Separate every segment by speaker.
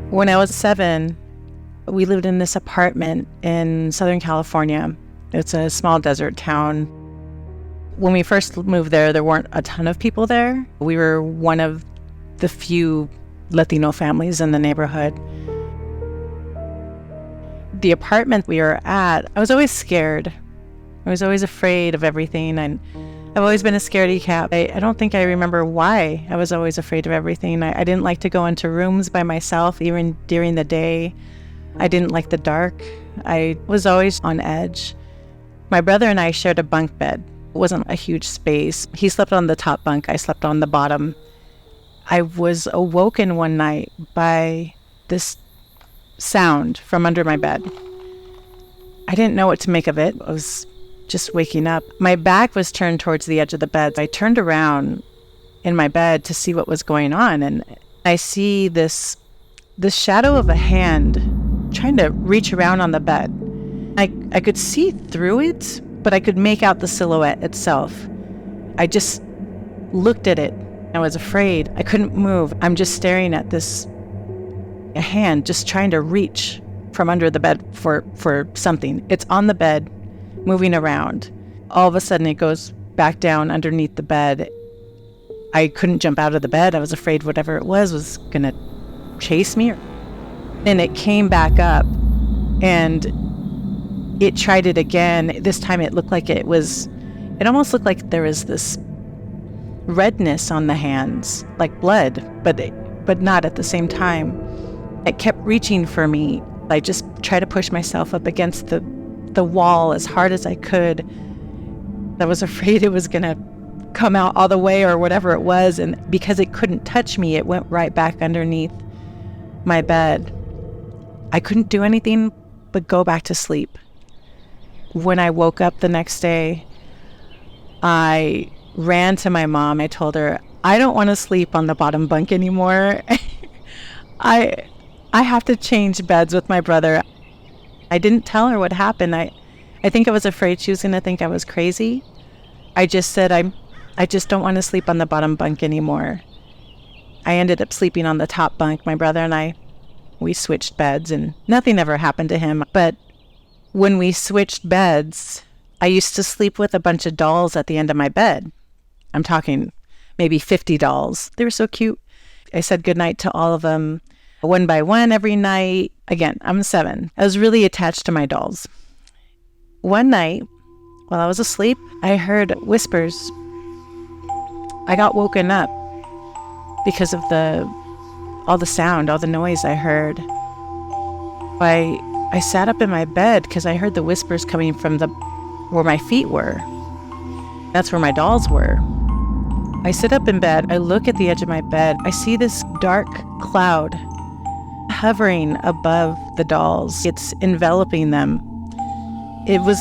Speaker 1: When I was 7, we lived in this apartment in Southern California. It's a small desert town. When we first moved there weren't a ton of people there. We were one of the few Latino families in the neighborhood. The apartment we were at, I was always scared. I was always afraid of everything, and I've always been a scaredy cat. I don't think I remember why I was always afraid of everything. I didn't like to go into rooms by myself, even during the day. I didn't like the dark. I was always on edge. My brother and I shared a bunk bed. It wasn't a huge space. He slept on the top bunk. I slept on the bottom. I was awoken one night by this sound from under my bed. I didn't know what to make of it. I was just waking up. My back was turned towards the edge of the bed. I turned around in my bed to see what was going on, and I see this shadow of a hand trying to reach around on the bed. I could see through it, but I could make out the silhouette itself. I just looked at it. I was afraid. I couldn't move. I'm just staring at a hand just trying to reach from under the bed for something. It's on the bed, moving around. All of a sudden, it goes back down underneath the bed. I couldn't jump out of the bed. I was afraid whatever it was going to chase me. And it came back up, and it tried it again. This time it looked like it almost looked like there was this redness on the hands, like blood, but not at the same time. It kept reaching for me. I just tried to push myself up against the wall as hard as I could. I was afraid it was going to come out all the way or whatever it was, and because it couldn't touch me, it went right back underneath my bed. I couldn't do anything but go back to sleep. When I woke up the next day, I ran to my mom. I told her, I don't want to sleep on the bottom bunk anymore. I have to change beds with my brother. I didn't tell her what happened. I think I was afraid she was going to think I was crazy. I just said, I just don't want to sleep on the bottom bunk anymore. I ended up sleeping on the top bunk. My brother and we switched beds, and nothing ever happened to him. But when we switched beds, I used to sleep with a bunch of dolls at the end of my bed. I'm talking maybe 50 dolls. They were so cute. I said goodnight to all of them one by one every night. Again, I'm 7. I was really attached to my dolls. One night, while I was asleep, I heard whispers. I got woken up because of all the sound, all the noise I heard. I sat up in my bed because I heard the whispers coming from where my feet were. That's where my dolls were. I sit up in bed. I look at the edge of my bed. I see this dark cloud hovering above the dolls. It's enveloping them. It was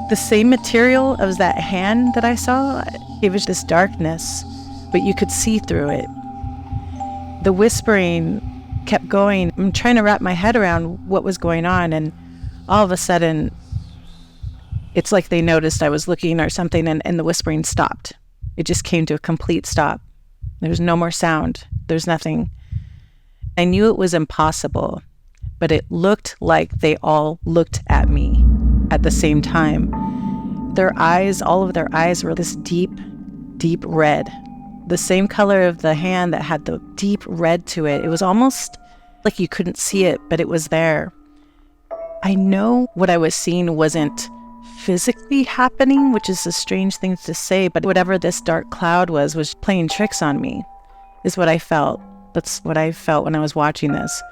Speaker 1: the same material as that hand that I saw. It was this darkness, but you could see through it. The whispering kept going. I'm trying to wrap my head around what was going on, and all of a sudden, it's like they noticed I was looking or something, and the whispering stopped. It just came to a complete stop. There was no more sound. There's nothing. I knew it was impossible, but it looked like they all looked at me at the same time. All of their eyes were this deep, deep red. The same color of the hand that had the deep red to it. It was almost like you couldn't see it, but it was there. I know what I was seeing wasn't physically happening, which is a strange thing to say, but whatever this dark cloud was playing tricks on me, is what I felt. That's what I felt when I was watching this.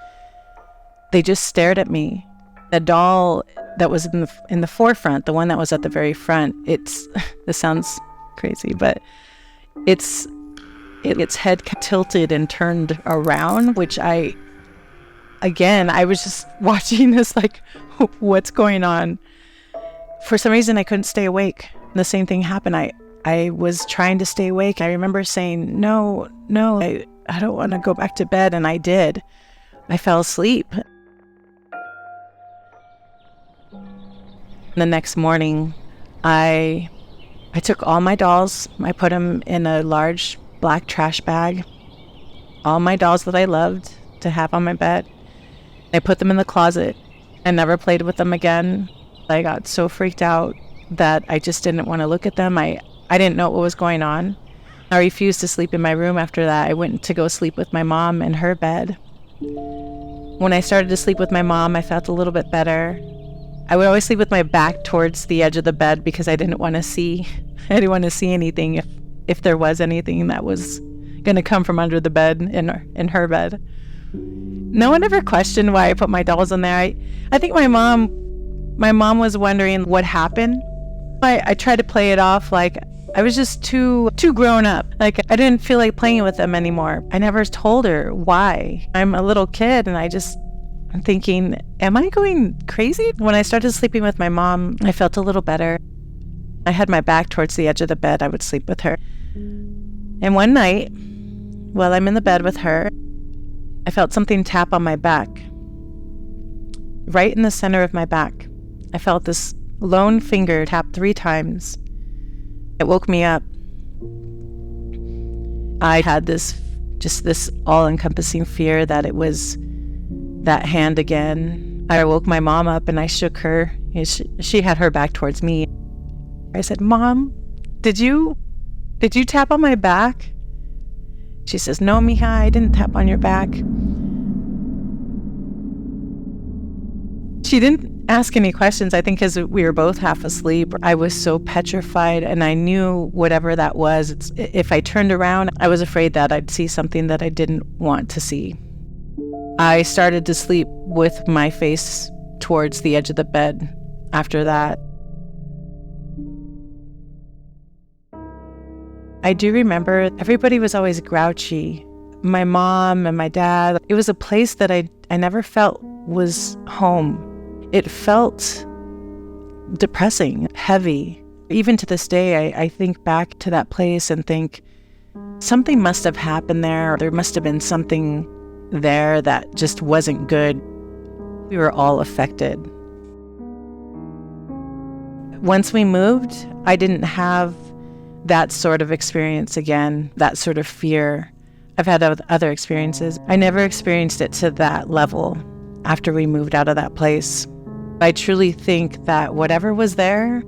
Speaker 1: They just stared at me. The doll that was in the forefront, the one that was at the very front, this sounds crazy, but its head tilted and turned around, which I was just watching this like, what's going on? For some reason, I couldn't stay awake. The same thing happened. I was trying to stay awake. I remember saying, no, I don't want to go back to bed, and I did. I fell asleep. The next morning, I took all my dolls. I put them in a large black trash bag. All my dolls that I loved to have on my bed. I put them in the closet. I never played with them again. I got so freaked out that I just didn't want to look at them. I didn't know what was going on. I refused to sleep in my room after that. I went to go sleep with my mom in her bed. When I started to sleep with my mom, I felt a little bit better. I would always sleep with my back towards the edge of the bed because I didn't want to see anything if there was anything that was going to come from under the bed in her bed. No one ever questioned why I put my dolls in there. I think my mom was wondering what happened. I tried to play it off like I was just too grown up. Like I didn't feel like playing with them anymore. I never told her why. I'm a little kid and I'm thinking, am I going crazy? When I started sleeping with my mom, I felt a little better. I had my back towards the edge of the bed. I would sleep with her. And one night, while I'm in the bed with her, I felt something tap on my back. Right in the center of my back. I felt this lone finger tap 3 times. It woke me up. I had this all-encompassing fear that it was that hand again. I woke my mom up and I shook her. She had her back towards me. I said, "Mom, did you tap on my back?" She says, "No, mija, I didn't tap on your back." She didn't ask any questions, I think because we were both half asleep. I was so petrified, and I knew whatever that was, if I turned around, I was afraid that I'd see something that I didn't want to see. I started to sleep with my face towards the edge of the bed after that. I do remember everybody was always grouchy. My mom and my dad. It was a place that I never felt was home. It felt depressing, heavy. Even to this day, I think back to that place and think something must have happened there. There must have been something there that just wasn't good. We were all affected. Once we moved, I didn't have that sort of experience again, that sort of fear. I've had other experiences. I never experienced it to that level after we moved out of that place. I truly think that whatever was there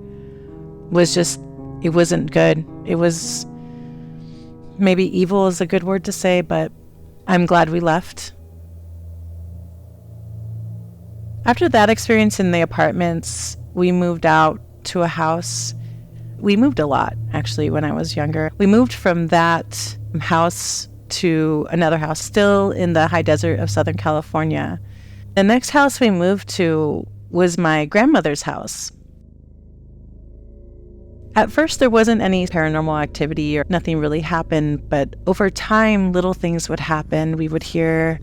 Speaker 1: was just, it wasn't good. It was, maybe evil is a good word to say, but I'm glad we left. After that experience in the apartments, we moved out to a house. We moved a lot, actually, when I was younger. We moved from that house to another house, still in the high desert of Southern California. The next house we moved to was my grandmother's house. At first, there wasn't any paranormal activity or nothing really happened, but over time, little things would happen. We would hear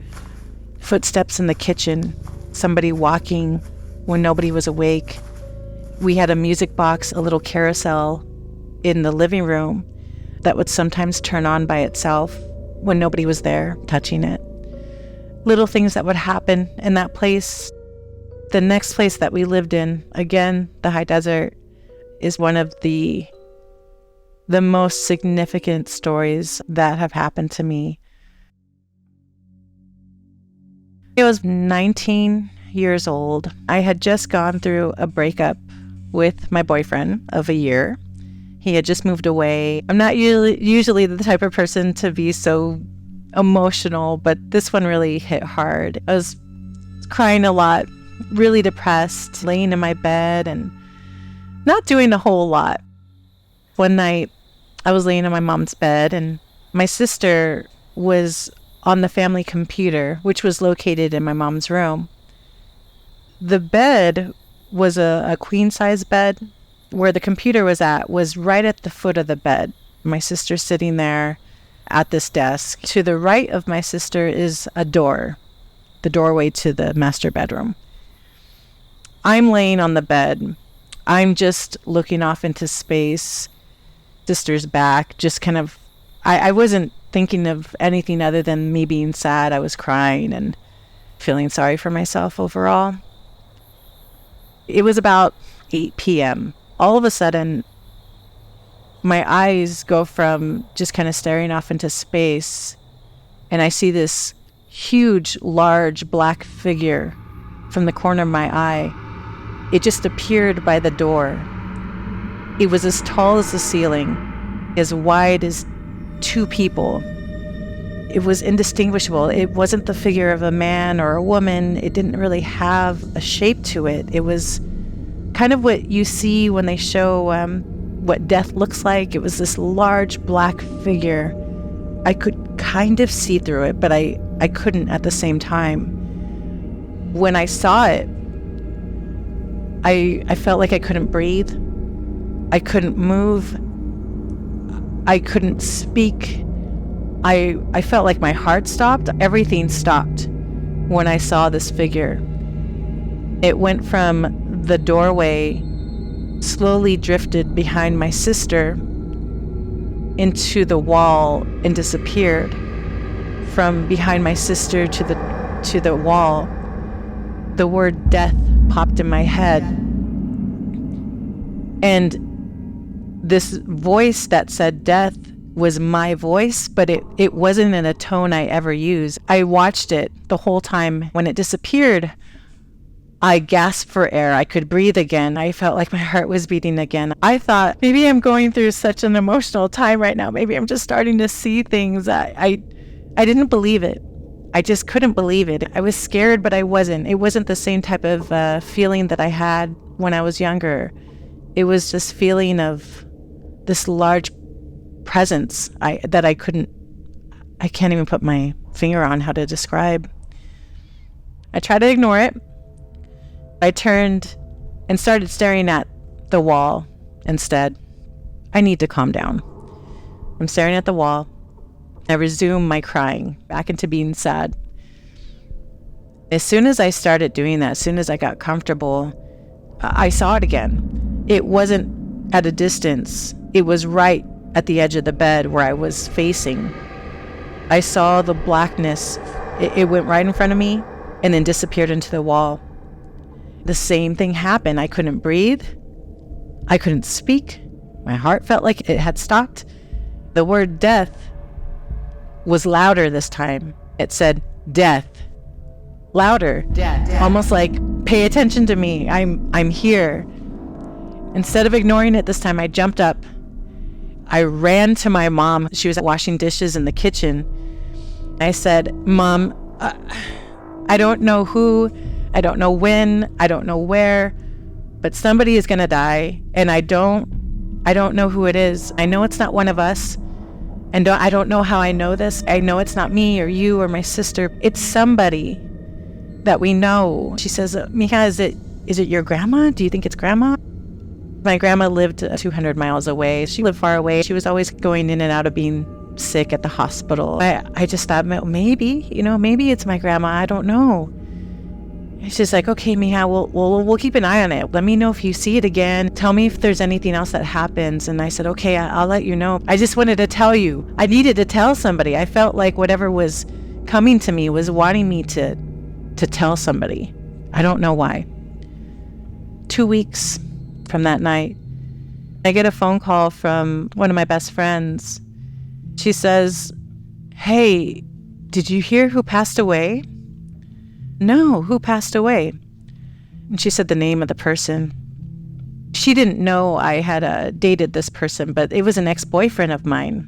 Speaker 1: footsteps in the kitchen, somebody walking when nobody was awake. We had a music box, a little carousel in the living room that would sometimes turn on by itself when nobody was there touching it. Little things that would happen in that place. The next place that we lived in, again, the high desert, is one of the most significant stories that have happened to me. I was 19 years old. I had just gone through a breakup with my boyfriend of a year. He had just moved away. I'm not usually the type of person to be so emotional, but this one really hit hard. I was crying a lot, really depressed, laying in my bed and not doing a whole lot. One night, I was laying in my mom's bed and my sister was on the family computer, which was located in my mom's room. The bed was a queen-size bed. Where the computer was right at the foot of the bed. My sister's sitting there at this desk. To the right of my sister is a door, the doorway to the master bedroom. I'm laying on the bed. I'm just looking off into space. Sister's back, just kind of, I wasn't thinking of anything other than me being sad. I was crying and feeling sorry for myself overall. It was about 8 p.m. All of a sudden, my eyes go from just kind of staring off into space, and I see this huge, large black figure from the corner of my eye. It just appeared by the door. It was as tall as the ceiling, as wide as two people. It was indistinguishable. It wasn't the figure of a man or a woman. It didn't really have a shape to it. It was kind of what you see when they show what death looks like. It was this large black figure. I could kind of see through it, but I couldn't at the same time. When I saw it, I felt like I couldn't breathe. I couldn't move. I couldn't speak. I felt like my heart stopped. Everything stopped when I saw this figure. It went from the doorway, slowly drifted behind my sister into the wall and disappeared. From behind my sister to the wall, the word death popped in my head. And this voice that said death was my voice, but it wasn't in a tone I ever used. I watched it the whole time. When it disappeared, I gasped for air. I could breathe again. I felt like my heart was beating again. I thought, maybe I'm going through such an emotional time right now. Maybe I'm just starting to see things. I didn't believe it. I just couldn't believe it. I was scared, but I wasn't. It wasn't the same type of feeling that I had when I was younger. It was this feeling of this large presence that I can't even put my finger on how to describe. I tried to ignore it. I turned and started staring at the wall instead. I need to calm down. I'm staring at the wall. I resume my crying back into being sad. As soon as I started doing that, as soon as I got comfortable, I saw it again. It wasn't at a distance. It was right at the edge of the bed where I was facing. I saw the blackness. It went right in front of me and then disappeared into the wall. The same thing happened. I couldn't breathe. I couldn't speak. My heart felt like it had stopped. The word death was louder this time. It said death. Louder. Death. Almost like, pay attention to me. I'm here. Instead of ignoring it this time, I jumped up. I ran to my mom. She was washing dishes in the kitchen. I said, Mom, I don't know who, I don't know when, I don't know where, but somebody is going to die, and I don't know who it is. I know it's not one of us, and I don't know how I know this. I know it's not me or you or my sister. It's somebody that we know. She says, Mija, is it your grandma? Do you think it's grandma? My grandma lived 200 miles away. She lived far away. She was always going in and out of being sick at the hospital. I just thought, maybe it's my grandma. I don't know. She's like, okay, Mija, we'll keep an eye on it. Let me know if you see it again. Tell me if there's anything else that happens. And I said, okay, I'll let you know. I just wanted to tell you. I needed to tell somebody. I felt like whatever was coming to me was wanting me to tell somebody. I don't know why. 2 weeks from that night, I get a phone call from one of my best friends. She says, hey, did you hear who passed away? No, who passed away? And she said the name of the person. She didn't know I had dated this person, but it was an ex-boyfriend of mine.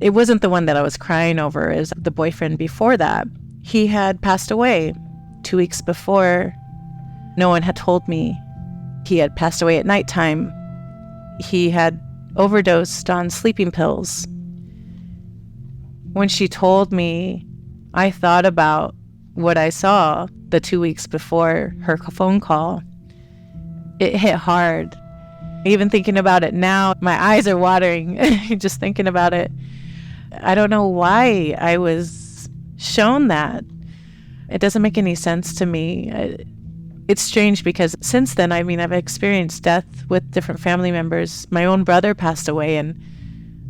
Speaker 1: It wasn't the one that I was crying over. It was the boyfriend before that. He had passed away 2 weeks before. No one had told me. He had passed away at nighttime. He had overdosed on sleeping pills. When she told me, I thought about what I saw the 2 weeks before her phone call. It hit hard. Even thinking about it now, my eyes are watering just thinking about it. I don't know why I was shown that. It doesn't make any sense to me. It's strange because since then, I've experienced death with different family members. My own brother passed away, and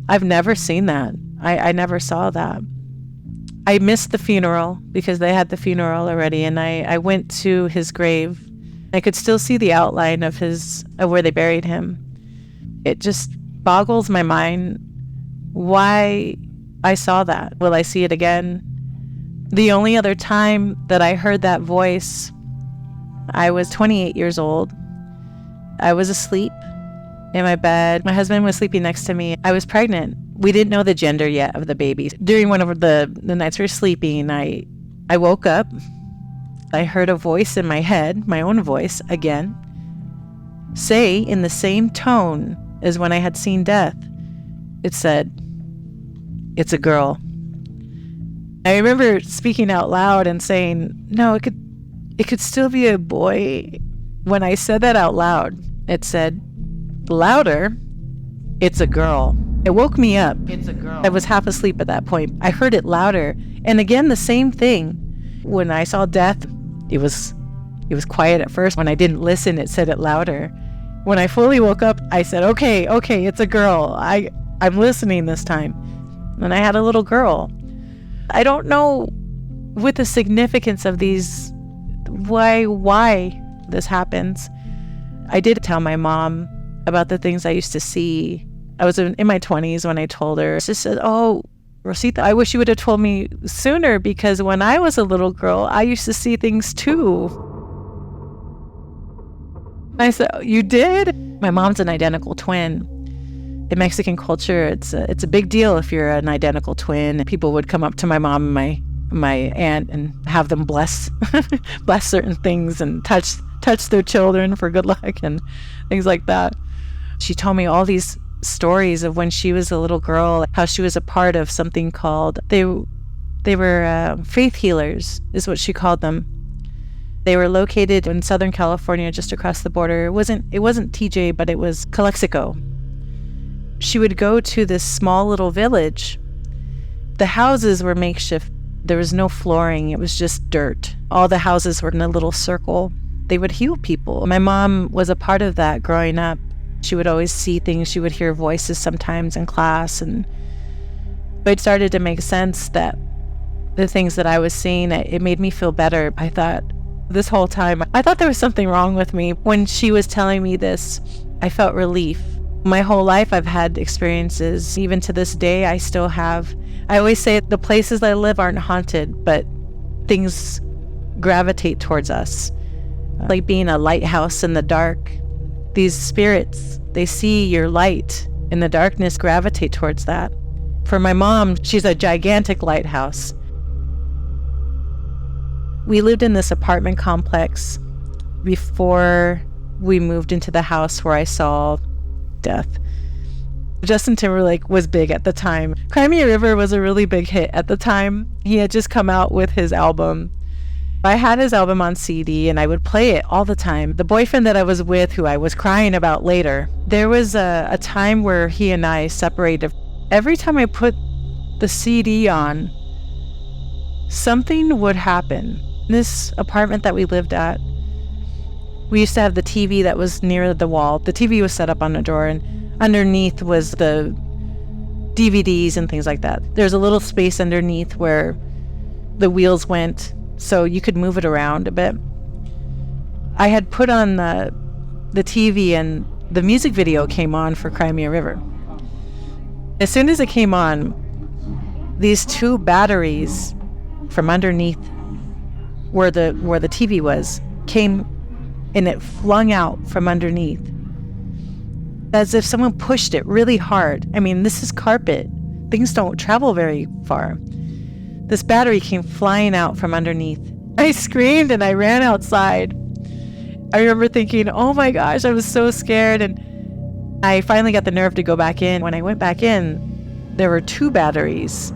Speaker 1: I've never seen that. I never saw that. I missed the funeral because they had the funeral already, and I went to his grave. I could still see the outline of where they buried him. It just boggles my mind why I saw that. Will I see it again? The only other time that I heard that voice, I was 28 years old. I was asleep in my bed. My husband was sleeping next to me. I was pregnant. We didn't know the gender yet of the baby. During one of the nights we were sleeping, I woke up. I heard a voice in my head, my own voice again, say in the same tone as when I had seen death. It said, "It's a girl." I remember speaking out loud and saying, "No, it could still be a boy." When I said that out loud, it said louder, "It's a girl." It woke me up. It's a girl. I was half asleep at that point. I heard it louder. And again, the same thing. When I saw death, it was quiet at first. When I didn't listen, it said it louder. When I fully woke up, I said, okay, it's a girl. I'm listening this time. And I had a little girl. I don't know with the significance of these, why this happens. I did tell my mom about the things I used to see. I was in my 20s when I told her. She said, "Oh, Rosita, I wish you would have told me sooner, because when I was a little girl, I used to see things too." I said, "You did?" My mom's an identical twin. In Mexican culture, it's a big deal if you're an identical twin. People would come up to my mom and my aunt and have them bless certain things and touch their children for good luck and things like that. She told me all these stories of when she was a little girl, how she was a part of something called, they were faith healers, is what she called them. They were located in Southern California, just across the border. It wasn't TJ, but it was Calexico. She would go to this small little village. The houses were makeshift. There was no flooring. It was just dirt. All the houses were in a little circle. They would heal people. My mom was a part of that growing up. She would always see things. She would hear voices sometimes in class. And it started to make sense that the things that I was seeing, it made me feel better. I thought this whole time, I thought there was something wrong with me. When she was telling me this, I felt relief. My whole life I've had experiences. Even to this day, I still have. I always say the places I live aren't haunted, but things gravitate towards us. Like being a lighthouse in the dark. These spirits, they see your light in the darkness, gravitate towards that. For my mom, she's a gigantic lighthouse. We lived in this apartment complex before we moved into the house where I saw death. Justin Timberlake was big at the time. Cry Me a River was a really big hit at the time. He had just come out with his album. I had his album on CD and I would play it all the time. The boyfriend that I was with, who I was crying about later, there was a time where he and I separated. Every time I put the CD on, something would happen. In this apartment that we lived at, we used to have the TV that was near the wall. The TV was set up on a drawer, and underneath was the DVDs and things like that. There's a little space underneath where the wheels went, so you could move it around a bit. I had put on the TV, and the music video came on for Cry Me a River. As soon as it came on, these two batteries from underneath where the TV was came, and it flung out from underneath as if someone pushed it really hard. I mean, this is carpet. Things don't travel very far. This battery came flying out from underneath. I screamed and I ran outside. I remember thinking, oh my gosh, I was so scared. And I finally got the nerve to go back in. When I went back in, there were two batteries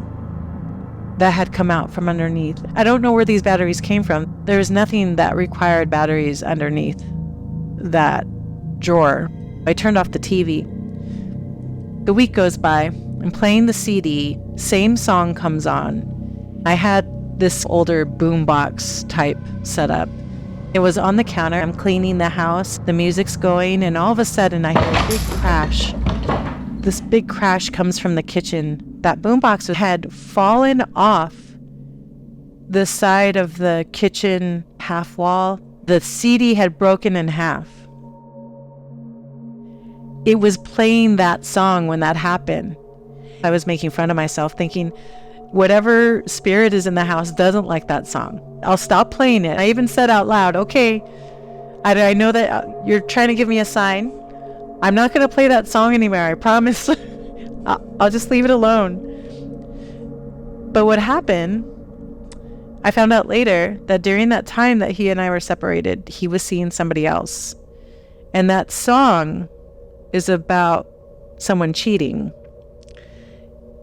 Speaker 1: that had come out from underneath. I don't know where these batteries came from. There was nothing that required batteries underneath that drawer. I turned off the TV. The week goes by. I'm playing the CD. Same song comes on. I had this older boombox type set up. It was on the counter. I'm cleaning the house. The music's going, and all of a sudden I hear a big crash. This big crash comes from the kitchen. That boombox had fallen off the side of the kitchen half wall. The CD had broken in half. It was playing that song when that happened. I was making fun of myself, thinking, Whatever spirit is in the house doesn't like that song. I'll stop playing it. I even said out loud, okay, I know that you're trying to give me a sign. I'm not going to play that song anymore, I promise. I'll just leave it alone. But what happened, I found out later that during that time that he and I were separated, he was seeing somebody else. And that song is about someone cheating.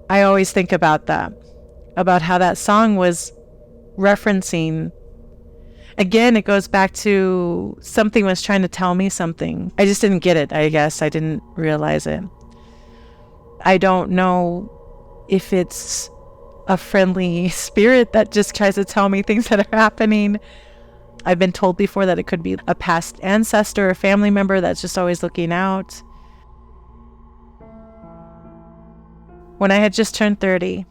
Speaker 1: I always think about that, about how that song was referencing. Again, it goes back to something was trying to tell me something. I just didn't get it, I guess. I didn't realize it. I don't know if it's a friendly spirit that just tries to tell me things that are happening. I've been told before that it could be a past ancestor or family member that's just always looking out. When I had just turned 30,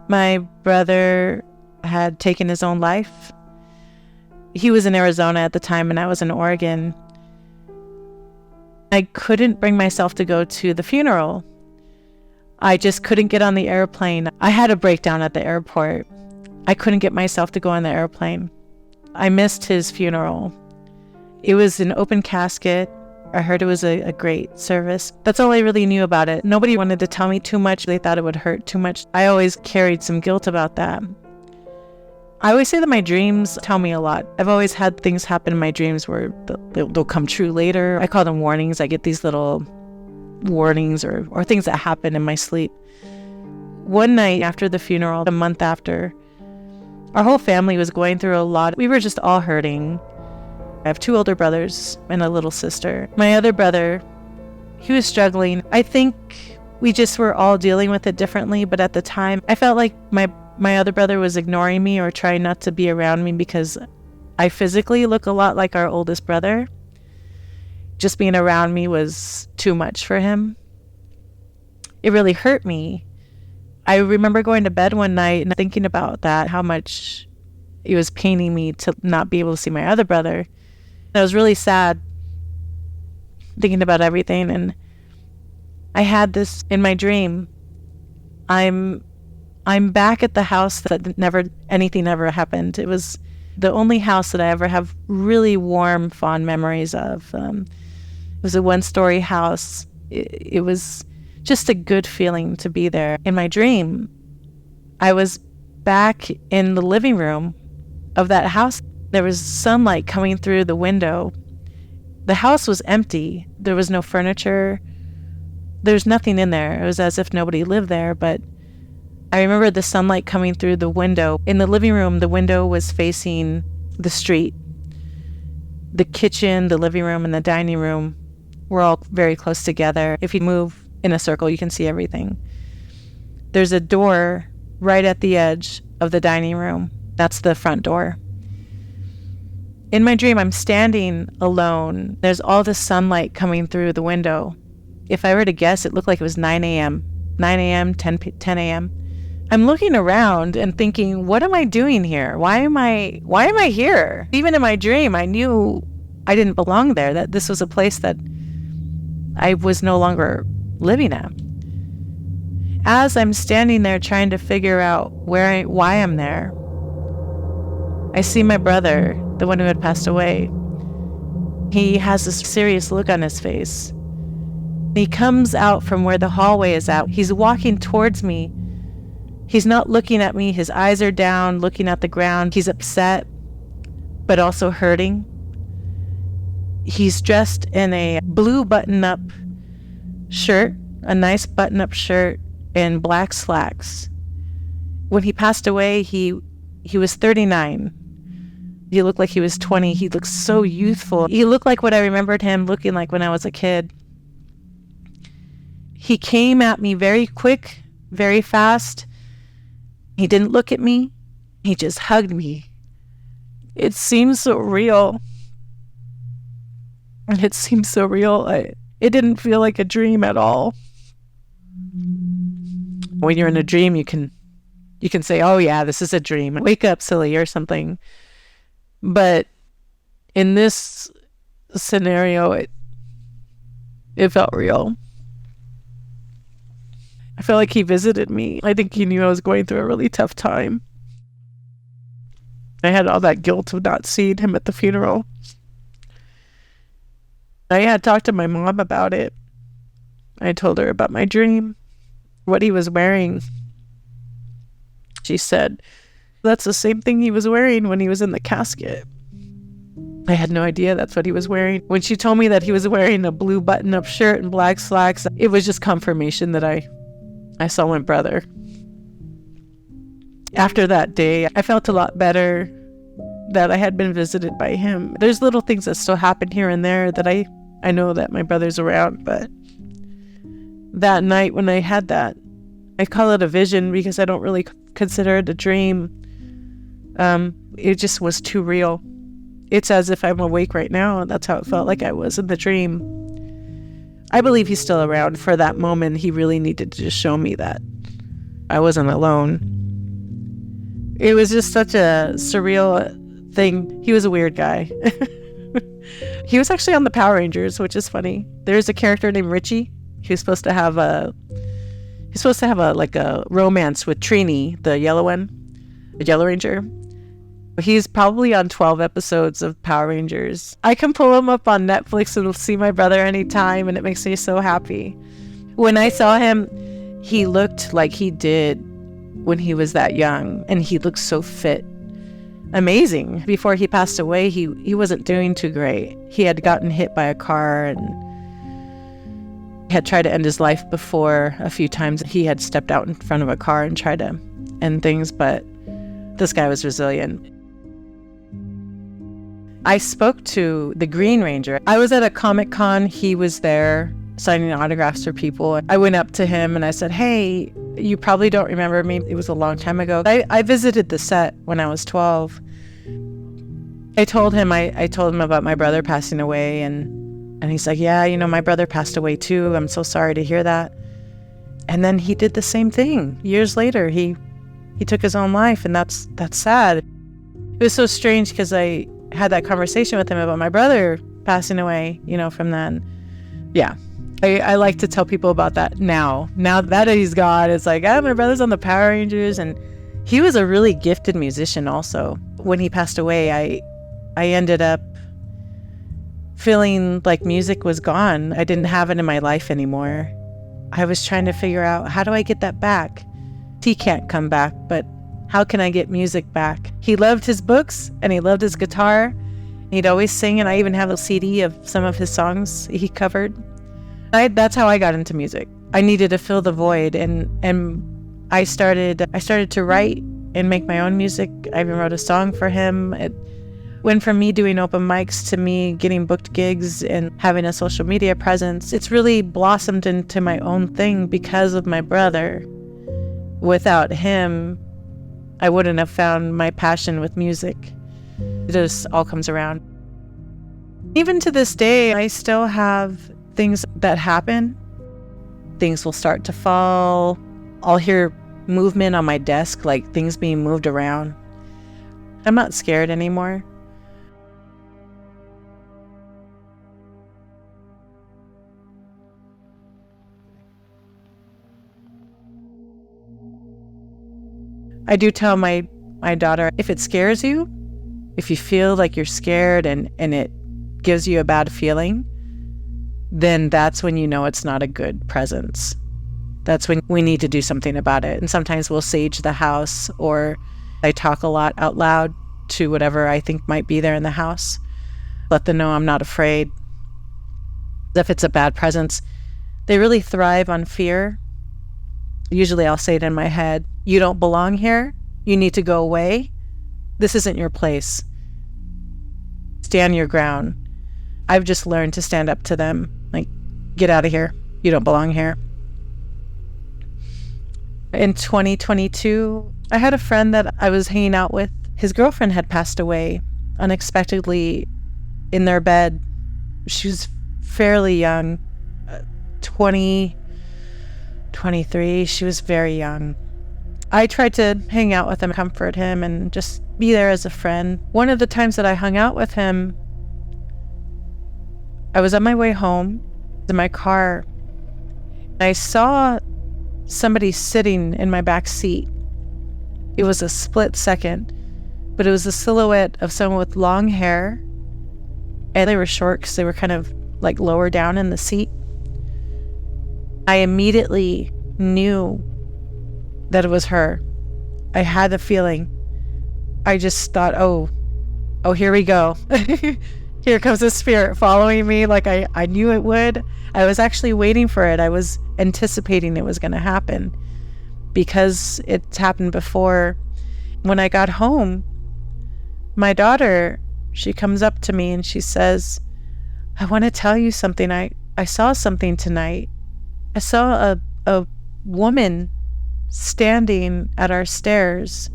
Speaker 1: my brother had taken his own life. He was in Arizona at the time and I was in Oregon. I couldn't bring myself to go to the funeral. I just couldn't get on the airplane. I had a breakdown at the airport. I couldn't get myself to go on the airplane. I missed his funeral. It was an open casket. I heard it was a great service. That's all I really knew about it. Nobody wanted to tell me too much. They thought it would hurt too much. I always carried some guilt about that. I always say that my dreams tell me a lot. I've always had things happen in my dreams where they'll come true later. I call them warnings. I get these little warnings or things that happen in my sleep. One night after the funeral, a month after, our whole family was going through a lot. We were just all hurting. I have 2 older brothers and a little sister. My other brother, he was struggling. I think we just were all dealing with it differently, but at the time, I felt like my other brother was ignoring me or trying not to be around me because I physically look a lot like our oldest brother. Just being around me was too much for him. It really hurt me. I remember going to bed one night and thinking about that, how much it was paining me to not be able to see my other brother. I was really sad thinking about everything, and I had this in my dream. I'm back at the house that anything ever happened. It was the only house that I ever have really warm, fond memories of. It was a 1-story house. It was just a good feeling to be there. In my dream, I was back in the living room of that house. There was sunlight coming through the window. The house was empty. There was no furniture. There was nothing in there. It was as if nobody lived there, but I remember the sunlight coming through the window. In the living room, the window was facing the street. The kitchen, the living room, and the dining room were all very close together. If you move in a circle, you can see everything. There's a door right at the edge of the dining room. That's the front door. In my dream, I'm standing alone. There's all this sunlight coming through the window. If I were to guess, it looked like it was 9 a.m., 10 a.m. I'm looking around and thinking, what am I doing here? Why am I here? Even in my dream, I knew I didn't belong there, that this was a place that I was no longer living at. As I'm standing there trying to figure out why I'm there, I see my brother, the one who had passed away. He has this serious look on his face. He comes out from where the hallway is at. He's walking towards me. He's not looking at me. His eyes are down, looking at the ground. He's upset, but also hurting. He's dressed in a blue button-up shirt, a nice button-up shirt, and black slacks. When he passed away, he was 39. He looked like he was 20. He looked so youthful. He looked like what I remembered him looking like when I was a kid. He came at me very quick, very fast. He didn't look at me. He just hugged me. It seems so real. It seems so real. It didn't feel like a dream at all. When you're in a dream, you can say, oh yeah, this is a dream. Wake up, silly, or something. But in this scenario, it felt real. I felt like he visited me. I think he knew I was going through a really tough time. I had all that guilt of not seeing him at the funeral. I had talked to my mom about it. I told her about my dream, what he was wearing. She said, that's the same thing he was wearing when he was in the casket. I had no idea that's what he was wearing. When she told me that he was wearing a blue button-up shirt and black slacks, it was just confirmation that I saw my brother. After that day, I felt a lot better that I had been visited by him. There's little things that still happen here and there that I know that my brother's around, but that night when I had that, I call it a vision because I don't really consider it a dream. It just was too real. It's as if I'm awake right now, and that's how it felt like I was in the dream. I believe he's still around. For that moment, he really needed to just show me that I wasn't alone. It was just such a surreal thing. He was a weird guy. He was actually on the Power Rangers, which is funny. There's a character named Richie. He's supposed to have a romance with Trini, the yellow one, the Yellow Ranger. He's probably on 12 episodes of Power Rangers. I can pull him up on Netflix and see my brother anytime, and it makes me so happy. When I saw him, he looked like he did when he was that young, and he looked so fit. Amazing. Before he passed away, he wasn't doing too great. He had gotten hit by a car and had tried to end his life before a few times. He had stepped out in front of a car and tried to end things, but this guy was resilient. I spoke to the Green Ranger. I was at a Comic-Con. He was there signing autographs for people. I went up to him and I said, hey, you probably don't remember me. It was a long time ago. I visited the set when I was 12. I told him about my brother passing away, and he's like, yeah, my brother passed away too. I'm so sorry to hear that. And then he did the same thing. Years later, he took his own life, and that's sad. It was so strange because I had that conversation with him about my brother passing away, from then. Yeah. I like to tell people about that now. Now that he's gone, it's like, my brother's on the Power Rangers, and he was a really gifted musician also. When he passed away, I ended up feeling like music was gone. I didn't have it in my life anymore. I was trying to figure out, how do I get that back? He can't come back, but how can I get music back? He loved his books, and he loved his guitar. He'd always sing, and I even have a CD of some of his songs he covered. That's how I got into music. I needed to fill the void, and I started to write and make my own music. I even wrote a song for him. It went from me doing open mics to me getting booked gigs and having a social media presence. It's really blossomed into my own thing because of my brother. Without him, I wouldn't have found my passion with music. It just all comes around. Even to this day, I still have things that happen. Things will start to fall. I'll hear movement on my desk, like things being moved around. I'm not scared anymore. I do tell my daughter, if it scares you, if you feel like you're scared and it gives you a bad feeling, then that's when you know it's not a good presence. That's when we need to do something about it. And sometimes we'll sage the house, or I talk a lot out loud to whatever I think might be there in the house. Let them know I'm not afraid. If it's a bad presence, they really thrive on fear. Usually I'll say it in my head, you don't belong here. You need to go away. This isn't your place. Stand your ground. I've just learned to stand up to them. Like, get out of here. You don't belong here. In 2022, I had a friend that I was hanging out with. His girlfriend had passed away unexpectedly in their bed. She was fairly young, 20, 23. She was very young. I tried to hang out with him, comfort him, and just be there as a friend. One of the times that I hung out with him, I was on my way home in my car. I saw somebody sitting in my back seat. It was a split second, but it was the silhouette of someone with long hair, and they were short because they were kind of like lower down in the seat. I immediately knew that it was her. I had the feeling. I just thought, oh, here we go. Here comes the spirit following me like I knew it would. I was actually waiting for it. I was anticipating it was going to happen because it's happened before. When I got home, my daughter, she comes up to me and she says, I want to tell you something. I saw something tonight. I saw a woman standing at our stairs.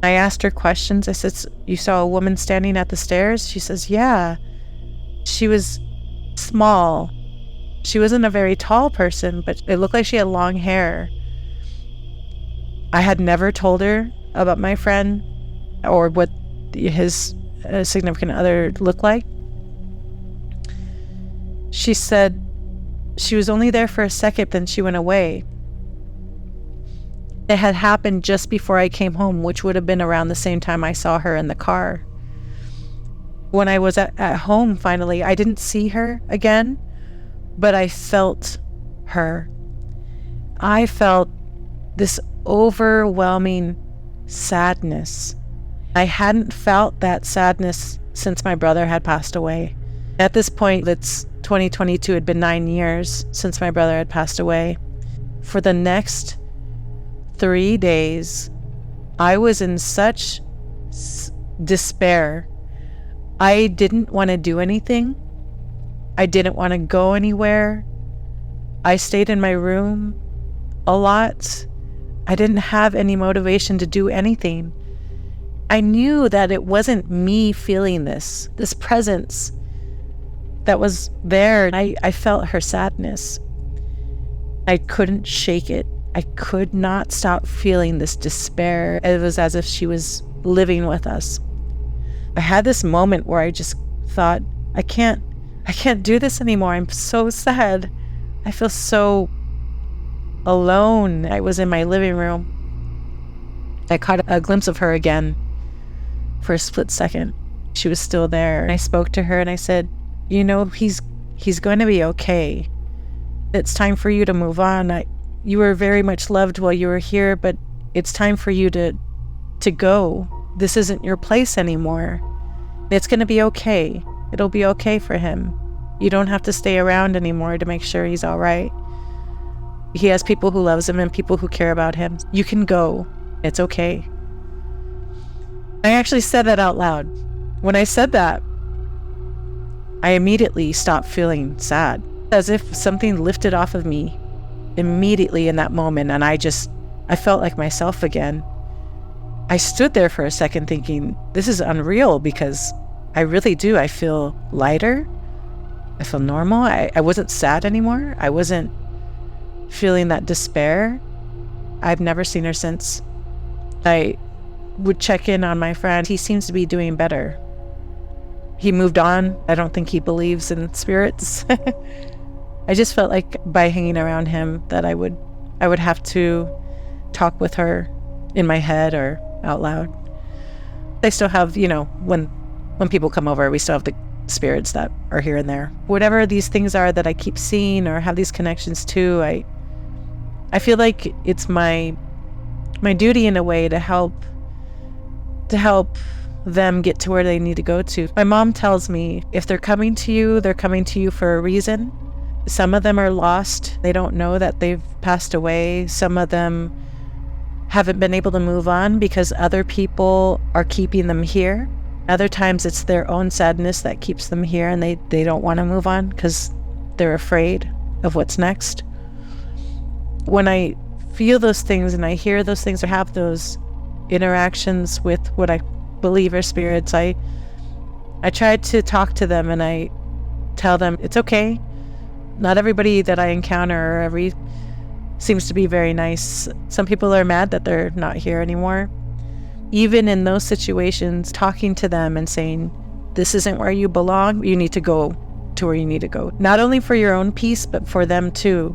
Speaker 1: I asked her questions. I said, you saw a woman standing at the stairs? She says, yeah. She was small. She wasn't a very tall person, but it looked like she had long hair. I had never told her about my friend or what his significant other looked like. She said she was only there for a second, then she went away. It had happened just before I came home, which would have been around the same time I saw her in the car. When I was at home, finally, I didn't see her again, but I felt her. I felt this overwhelming sadness. I hadn't felt that sadness since my brother had passed away. At this point, it's 2022, it had been 9 years since my brother had passed away. For the next 3 days, I was in such despair. I didn't want to do anything. I didn't want to go anywhere. I stayed in my room a lot. I didn't have any motivation to do anything. I knew that it wasn't me feeling this presence that was there. I felt her sadness. I couldn't shake it. I could not stop feeling this despair. It was as if she was living with us. I had this moment where I just thought, I can't do this anymore. I'm so sad. I feel so alone. I was in my living room. I caught a glimpse of her again for a split second. She was still there. And I spoke to her and I said, you know, he's going to be okay. It's time for you to move on. You were very much loved while you were here, but it's time for you to go. This isn't your place anymore. It's going to be okay. It'll be okay for him. You don't have to stay around anymore to make sure he's all right. He has people who loves him and people who care about him. You can go. It's okay. I actually said that out loud. When I said that, I immediately stopped feeling sad, as if something lifted off of me immediately in that moment, and I felt like myself again. I stood there for a second thinking, this is unreal, because I really do. I feel lighter. I feel normal. I wasn't sad anymore. I wasn't feeling that despair. I've never seen her since. I would check in on my friend. He seems to be doing better. He moved on. I don't think he believes in spirits. I just felt like by hanging around him that I would have to talk with her in my head or out loud. I still have, when people come over, we still have the spirits that are here and there. Whatever these things are that I keep seeing or have these connections to, I feel like it's my duty in a way to help them get to where they need to go to. My mom tells me if they're coming to you, they're coming to you for a reason. Some of them are lost. They don't know that they've passed away. Some of them haven't been able to move on because other people are keeping them here. Other times it's their own sadness that keeps them here, and they don't want to move on because they're afraid of what's next. When I feel those things and I hear those things or have those interactions with what I believe are spirits, I try to talk to them and I tell them it's okay. Not everybody that I encounter seems to be very nice. Some people are mad that they're not here anymore. Even in those situations, talking to them and saying, this isn't where you belong. You need to go to where you need to go. Not only for your own peace, but for them too.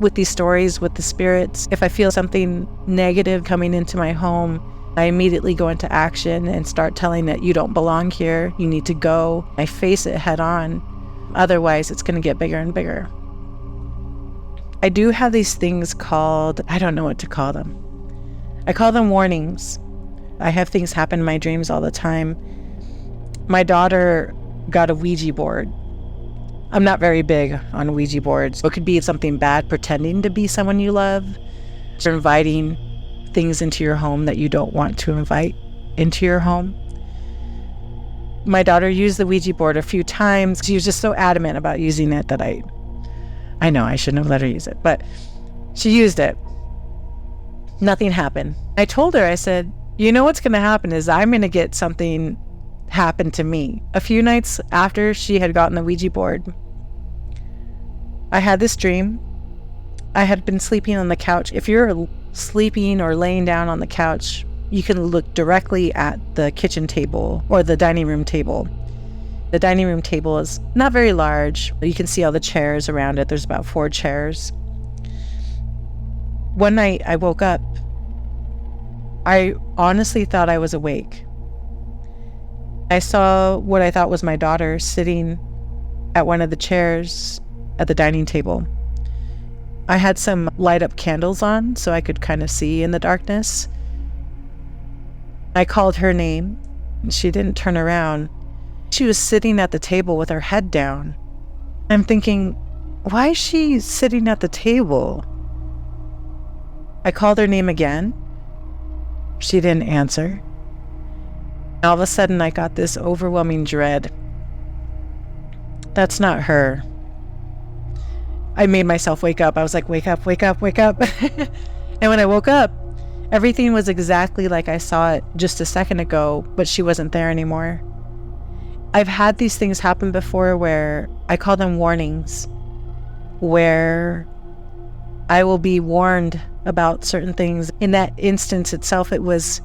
Speaker 1: with these stories with the spirits. If I feel something negative coming into my home, I immediately go into action and start telling it, you don't belong here, you need to go. I face it head on. Otherwise, it's going to get bigger and bigger. I do have these things called, I don't know what to call them. I call them warnings. I have things happen in my dreams all the time. My daughter got a Ouija board. I'm not very big on Ouija boards. It could be something bad, pretending to be someone you love, or inviting things into your home that you don't want to invite into your home. My daughter used the Ouija board a few times. She was just so adamant about using it that I know I shouldn't have let her use it, but she used it. Nothing happened. I told her, I said, you know what's going to happen is I'm going to get something happen to me. A few nights after she had gotten the Ouija board, I had this dream. I had been sleeping on the couch. If you're sleeping or laying down on the couch, you can look directly at the kitchen table or the dining room table. The dining room table is not very large. You can see all the chairs around it. There's about 4 chairs. One night I woke up. I honestly thought I was awake. I saw what I thought was my daughter sitting at one of the chairs at the dining table. I had some light up candles on so I could kind of see in the darkness. I called her name and she didn't turn around. She was sitting at the table with her head down. I'm thinking, why is she sitting at the table? I called her name again. She didn't answer. All of a sudden, I got this overwhelming dread. That's not her. I made myself wake up. I was like, wake up, wake up, wake up. And when I woke up, everything was exactly like I saw it just a second ago, but she wasn't there anymore. I've had these things happen before where I call them warnings, where I will be warned about certain things. In that instance itself, it was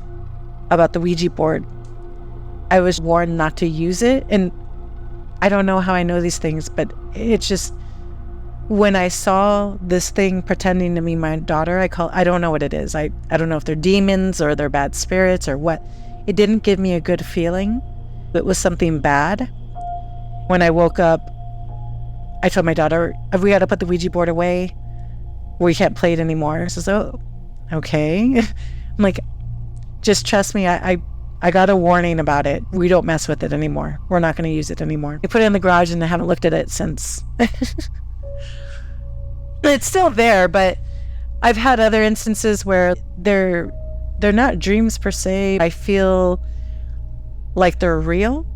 Speaker 1: about the Ouija board. I was warned not to use it, and I don't know how I know these things, but it's just when I saw this thing pretending to be my daughter, I don't know what it is. I don't know if they're demons or they're bad spirits or what. It didn't give me a good feeling. It was something bad. When I woke up, I told my daughter, we got to put the Ouija board away. We can't play it anymore. She says, oh, okay. I'm like, just trust me. I got a warning about it. We don't mess with it anymore. We're not going to use it anymore. I put it in the garage and I haven't looked at it since. It's still there, but I've had other instances where they're not dreams per se. I feel like they're real.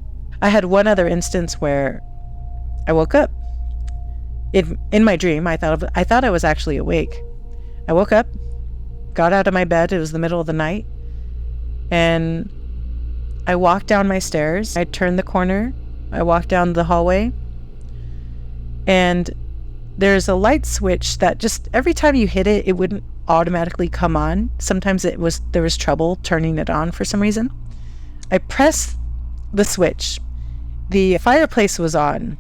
Speaker 1: I had one other instance where I woke up. In my dream, I thought I was actually awake. I woke up, got out of my bed. It was the middle of the night. And I walked down my stairs. I turned the corner. I walked down the hallway. And there's a light switch that just every time you hit it, it wouldn't automatically come on. Sometimes there was trouble turning it on for some reason. I pressed the switch. The fireplace was on.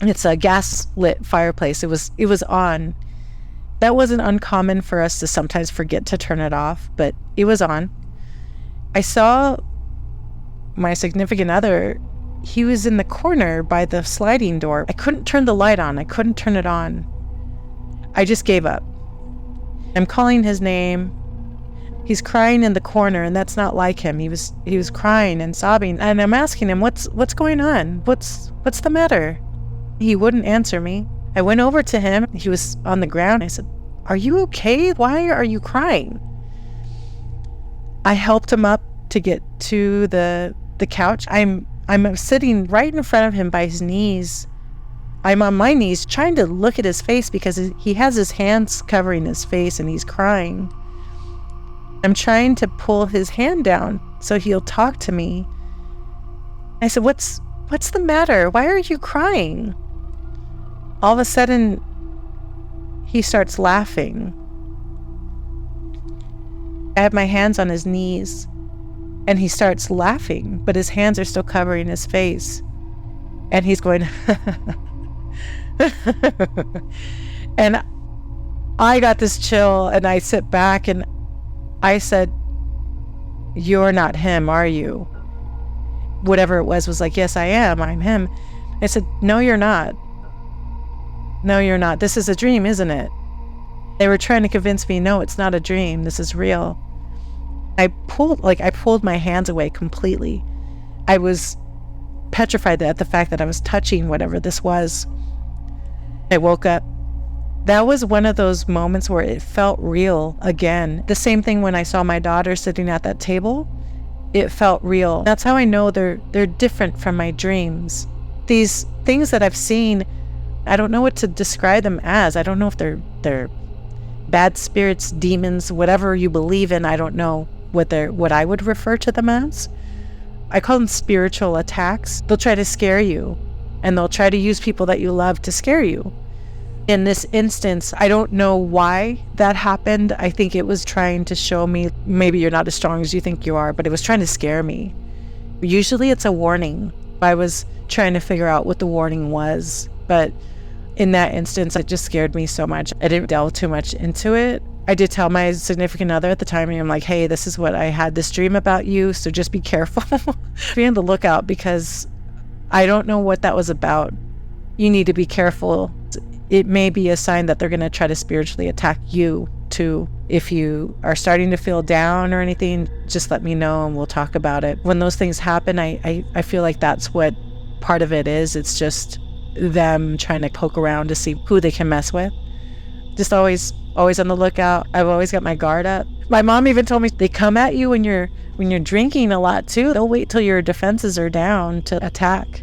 Speaker 1: It's a gas lit fireplace. It was on. That wasn't uncommon for us to sometimes forget to turn it off, but it was on. I saw my significant other. He was in the corner by the sliding door. I couldn't turn the light on. I couldn't turn it on. I just gave up. I'm calling his name. He's crying in the corner, and that's not like him. He was crying and sobbing, and I'm asking him, what's going on? What's the matter? He wouldn't answer me. I went over to him. He was on the ground. I said, are you okay? Why are you crying? I helped him up to get to the couch. I'm sitting right in front of him by his knees. I'm on my knees trying to look at his face because he has his hands covering his face and he's crying. I'm trying to pull his hand down so he'll talk to me. I said, what's the matter? Why are you crying? All of a sudden, he starts laughing. I have my hands on his knees, and he starts laughing, but his hands are still covering his face. And he's going, and I got this chill, and I sit back and I said, "You're not him, are you?" Whatever it was like, "Yes, I am. I'm him." I said, "No, you're not. No, you're not. This is a dream, isn't it?" They were trying to convince me, "No, it's not a dream. This is real." I pulled my hands away completely. I was petrified at the fact that I was touching whatever this was. I woke up. That was one of those moments where it felt real again. The same thing when I saw my daughter sitting at that table. It felt real. That's how I know they're different from my dreams. These things that I've seen, I don't know what to describe them as. I don't know if they're bad spirits, demons, whatever you believe in. I don't know what I would refer to them as. I call them spiritual attacks. They'll try to scare you, and they'll try to use people that you love to scare you. In this instance, I don't know why that happened. I think it was trying to show me, maybe you're not as strong as you think you are, but it was trying to scare me. Usually it's a warning. I was trying to figure out what the warning was, but in that instance, it just scared me so much. I didn't delve too much into it. I did tell my significant other at the time, and I'm like, "Hey, this is what I had this dream about you, so just be careful." Be on the lookout, because I don't know what that was about. You need to be careful. It may be a sign that they're going to try to spiritually attack you too. If you are starting to feel down or anything, just let me know and we'll talk about it. When those things happen, I feel like that's what part of it is. It's just them trying to poke around to see who they can mess with. Just always on the lookout. I've always got my guard up. My mom even told me they come at you when you're drinking a lot too. They'll wait till your defenses are down to attack.